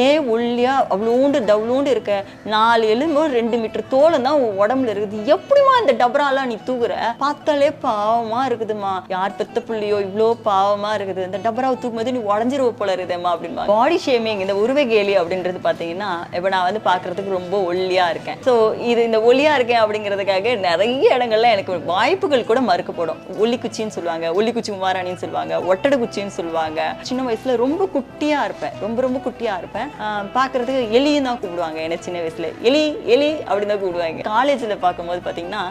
ஏன் ஒல்லியா அவ்வளோண்டு டவுளோண்டு இருக்க, 4 எலும்பு 2 மீட்டர் தோலம் தான் உடம்புல இருக்குது, எப்படிமா இந்த டபராலாம் நீ தூக்குற, பார்த்தாலே பாவமா இருக்குதுமா, யார் பெத்த புள்ளியோ இவ்வளோ பாவமா இருக்குது, இந்த டபராவை தூக்கும்போது நீ உடஞ்சிருவ போல இருக்குதேம்மா அப்படின்பா. பாடி ஷேமிங், இந்த உருவகேலி அப்படின்றது பார்த்தீங்கன்னா, இப்போ நான் வந்து பார்க்கறதுக்கு ரொம்ப ஒல்லியா இருக்கேன். ஸோ இந்த ஒல்லியா இருக்கேன் அப்படிங்கிறதுக்காக நிறைய இடங்கள்ல எனக்கு வாய்ப்புகள் கூட மறுக்கப்படும். ஒல்லிக்குச்சின்னு சொல்லுவாங்க, ஒல்லிக்குச்சி மாராணின்னு சொல்லுவாங்க, ஒட்டடை குச்சின்னு சொல்லுவாங்க. சின்ன வயசுல ரொம்ப குட்டியா இருப்பேன், ரொம்ப குட்டியா இருப்பேன். பார்க்கறதுக்கு எலின்னு தான் கூப்பிடுவாங்க என்ன சின்ன வயசுல, எலி எலி அப்படின்னு தான் கூப்பிடுவாங்க. காலேஜில் பார்க்கும்போது பார்த்தீங்கன்னா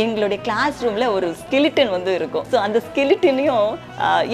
எங்களுடைய கிளாஸ் ரூம்ல ஒரு ஸ்கெலிட்டன் வந்து இருக்கும். ஸோ அந்த ஸ்கெலிட்டனையும்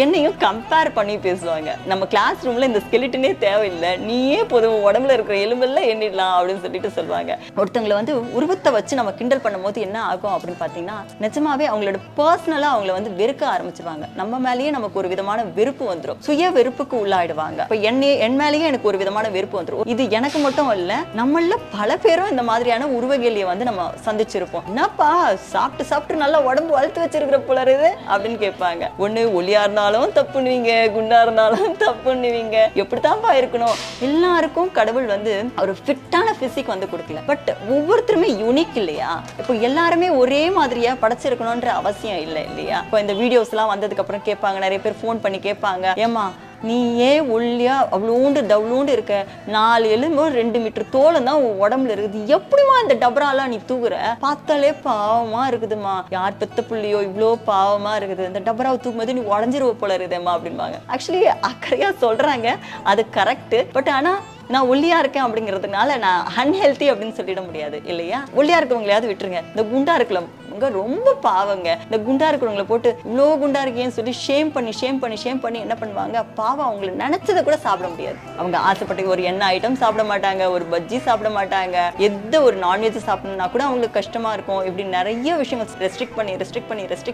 என்னையும் கம்பேர் பண்ணி பேசுவாங்க. நம்ம கிளாஸ் ரூம்ல இந்த ஸ்கெலிட்டனே தேவையில்லை, நீயே பொதுவாக உடம்புல இருக்கிற எலும்பெல்லாம் எண்ணிடலாம் அப்படின்னு சொல்லிட்டு சொல்லுவாங்க. ஒருத்தவங்களை வந்து உருவத்தை வச்சு நம்ம கிண்டல் பண்ணும்போது என்ன ஆகும் அப்படின்னு பார்த்தீங்கன்னா, நிஜமாவே அவங்களோட பர்சனலாக அவங்கள வந்து வெறுக்க ஆரம்பிச்சிருவாங்க. நம்ம மேலேயே நமக்கு ஒரு விதமான வெறுப்பு வந்துடும், சுய வெறுப்புக்கு உள்ளாயிடுவாங்க. இப்போ என் மேலேயே எனக்கு ஒரு விதமான வெறுப்பு வந்துடும். இது எனக்கு மட்டும் இல்லை, நம்மள பல பேரும் இந்த மாதிரியான உருவகேலியை வந்து நம்ம சந்திச்சிருப்போம். என்னப்பா சாப்பிட்டு நல்லா உடம்பு வளர்த்து வச்சிருக்கிற போல இருக்குது அப்படின்னு கேட்பாங்க. ஒண்ணு ஒல்லியா இருந்தாலும் தப்புன்னுவீங்க, குண்டா இருந்தாலும் தப்புன்னுவீங்க, எப்படித்தான்ப்பா இருக்கணும். எல்லாருக்கும் கடவுள் வந்து ஒரு ஃபிட்டான பிசிக் வந்து கொடுக்கல, பட் ஒவ்வொருத்தருமே யூனிக் இல்லையா. இப்போ எல்லாருமே ஒரே மாதிரியா படைச்சிருக்கணும்ன்ற அவசியம் இல்லை இல்லையா. இப்போ இந்த வீடியோஸ் எல்லாம் வந்ததுக்கு அப்புறம் கேட்பாங்க, நிறைய பேர் ஃபோன் பண்ணி கேட்பாங்க, ஏமா நீ ஏன் ஒல்லியா அவ்வளோண்டு டவுளோண்டு இருக்க, 4 எலும்பு 2 மீட்டர் தோலம் தான் உடம்புல இருக்குது, எப்படிமா இந்த டபராலாம் நீ தூக்குற, பார்த்தாலே பாவமா இருக்குதுமா, யார் பெத்த புள்ளியோ இவ்வளோ பாவமா இருக்குது, இந்த டபராவை தூக்கும்போது நீ உடஞ்சிருவ போல இருக்குதேம்மா அப்படின்பாங்க. ஆக்சுவலி அக்கறையா சொல்றாங்க, அது கரெக்ட். பட் ஆனா நான் ஒல்லியா இருக்கேன் அப்படிங்கிறதுனால நான் அன்ஹெல்த்தி அப்படின்னு சொல்லிட முடியாது இல்லையா. ஒல்லியா இருக்கிறவங்களையாவது விட்டுருங்க, இந்த குண்டா இருக்கலாம் ரொம்ப பாவங்க, இந்த குண்டா இருக்கிறவங்களை போட்டு இவ்வளோ குண்டா இருக்கேன்னு சொல்லி ஷேம் பண்ணி என்ன பண்ணுவாங்க, பாவம் அவங்களை நினைச்சதை கூட சாப்பிட முடியாது. அவங்க ஆசைப்பட்ட ஒரு எண்ணெய் ஐட்டம் சாப்பிட மாட்டாங்க, ஒரு பஜ்ஜி சாப்பிட மாட்டாங்க, எந்த ஒரு நான்வெஜ் சாப்பிடணும்னா கூட அவங்களுக்கு கஷ்டமா இருக்கும். இப்படி நிறைய விஷயங்கள் ரெஸ்ட்ரிக்ட்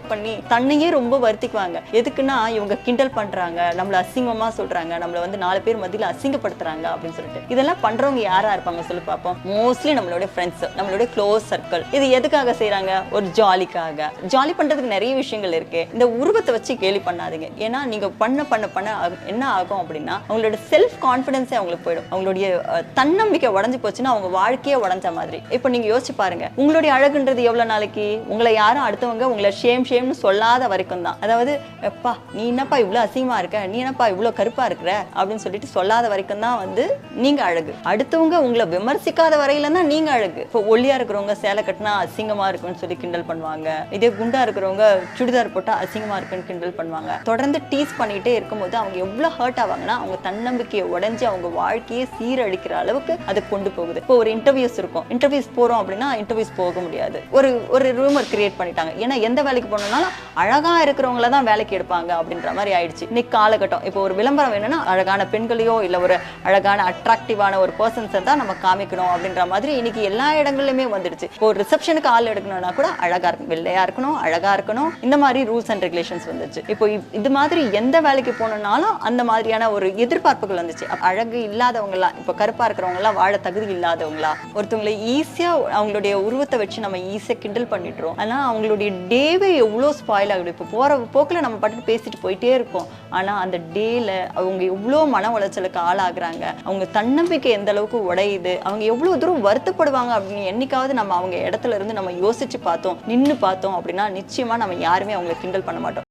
பண்ணி தன்னையே ரொம்ப வருத்திக்குவாங்க. எதுக்குன்னா இவங்க கிண்டல் பண்றாங்க, நம்மள அசிங்கமா சொல்றாங்க, நம்மள வந்து 4 பேர் மத்தியில அசிங்கப்படுத்துறாங்க அப்படின்னு சொல்லிட்டு. இதெல்லாம் பண்றவங்க யாரா இருப்பாங்க சொல்லி பார்ப்போம். மோஸ்ட்லி நம்மளுடைய ஃப்ரெண்ட்ஸ், நம்மளுடைய க்ளோஸ் சர்க்கிள். இது எதுக்காக செய்யறாங்க, ஒரு ஜாலிக்காக. ஜாலி பண்றதுக்கு நிறைய விஷயங்கள் இருக்கு. இந்த உருவத்தை வச்சு கேலி பண்ணாதீங்க. ஏன்னா நீங்க பண்ண என்ன ஆகும் அப்படின்னா, அவங்களோட செல்ஃப் கான்பிடன்ஸே அவங்களுக்கு போயிடும். அவங்களுடைய தன்னம்பிக்கை உடஞ்சு போச்சுன்னா அவங்க வாழ்க்கையே உடஞ்ச மாதிரி. இப்போ நீங்க யோசிச்சு பாருங்க, உங்களுடைய அழகுன்றது எவ்வளவு நாளைக்கு, உங்களை யாரும் அடுத்தவங்க உங்களை ஷேம்னு சொல்லாத வரைக்கும் தான். அதாவது எப்பா நீ என்னப்பா இவ்வளவு அசிங்கமா இருக்க, நீ என்னப்பா இவ்வளவு கருப்பா இருக்கிற அப்படின்னு சொல்லிட்டு சொல்லாத வரைக்கும் தான் வந்து நீங்க அழகு. அடுத்தவங்க உங்களை விமர்சிக்காத வரையில தான் நீங்க அழகு. இப்போ ஒல்லியா இருக்கிறவங்க சேலை கட்டினா அசிங்கமா இருக்குன்னு சொல்லி கிண்டல் பண்ணுவாங்க, இதே குண்டா இருக்கிறவங்க சுடிதார் போட்டா அசிங்கமா இருக்குன்னு கிண்டல் பண்ணுவாங்க. தொடர்ந்து டீஸ் பண்ணிட்டே இருக்கும்போது அவங்க எவ்வளவு ஹர்ட் ஆவாங்கன்னா, அவங்க தன்னம்பிக்கையை உடைஞ்சு அவங்க வாழ்க்கையை சீரழிக்கிற அளவுக்கு அதை கொண்டு போகுது. இப்போ ஒரு இன்டர்வியூஸ் போறோம் அப்படின்னா இன்டர்வியூஸ் போக முடியாது. ஒரு ரூமர் கிரியேட் பண்ணிட்டாங்க. ஏன்னா எந்த வேலைக்கு போனோம்னாலும் அழகா இருக்கிறவங்கள தான் வேலைக்கு எடுப்பாங்க அப்படின்ற மாதிரி ஆயிடுச்சு இன்னைக்கு காலகட்டம். இப்போ ஒரு விளம்பரம் வேணும்னா அழகான பெண்களையோ இல்ல ஒரு அழகான அட்ராக்டிவான ஒரு பர்சன்ஸை தான் நம்ம காமிக்கணும் அப்படின்ற மாதிரி இன்னைக்கு எல்லா இடங்களிலுமே வந்துடுச்சு. இப்போ ஒரு ரிசப்ஷனுக்கு ஆள் எடுக்கணும்னா கூட அழகா இருக்கும், வெள்ளையா இருக்கணும், அழகா இருக்கணும், இந்த மாதிரி ரூல்ஸ் அண்ட் ரெகுலேஷன்ஸ் வந்துச்சு. இப்போ இது மாதிரி எந்த வேலைக்கு போனோம்னாலும் அந்த மாதிரியான ஒரு எதிர்பார்ப்புகள் வந்துச்சு. அழகு இல்லாதவங்களா, இப்போ கருப்பா இருக்கிறவங்க எல்லாம் வாழ தகுதி இல்லாதவங்களா, ஒருத்தவங்களை ஈஸியா அவங்களுடைய உருவத்தை வச்சு நம்ம ஈஸியா கிண்டல் பண்ணிட்டுறோம். ஆனா அவங்களுடைய டேவே எவ்வளோ ஸ்பாயில் ஆகுது. இப்போ போற போக்குல நம்ம பாட்டு பேசிட்டு போயிட்டே இருக்கோம், ஆனா அந்த டேல அவங்க எவ்வளோ மன உளைச்சலுக்கு ஆளாகிறாங்க, அவங்க தன்னம்பிக்கை எந்த அளவுக்கு உடையுது, அவங்க எவ்வளவு தூரம் வருத்தப்படுவாங்க அப்படின்னு என்னைக்காவது நம்ம அவங்க இடத்துல இருந்து நம்ம யோசிச்சு பார்த்தோம், நின்று பார்த்தோம் அப்படின்னா நிச்சயமா நம்ம யாருமே அவங்களை கிண்டல் பண்ண மாட்டோம்.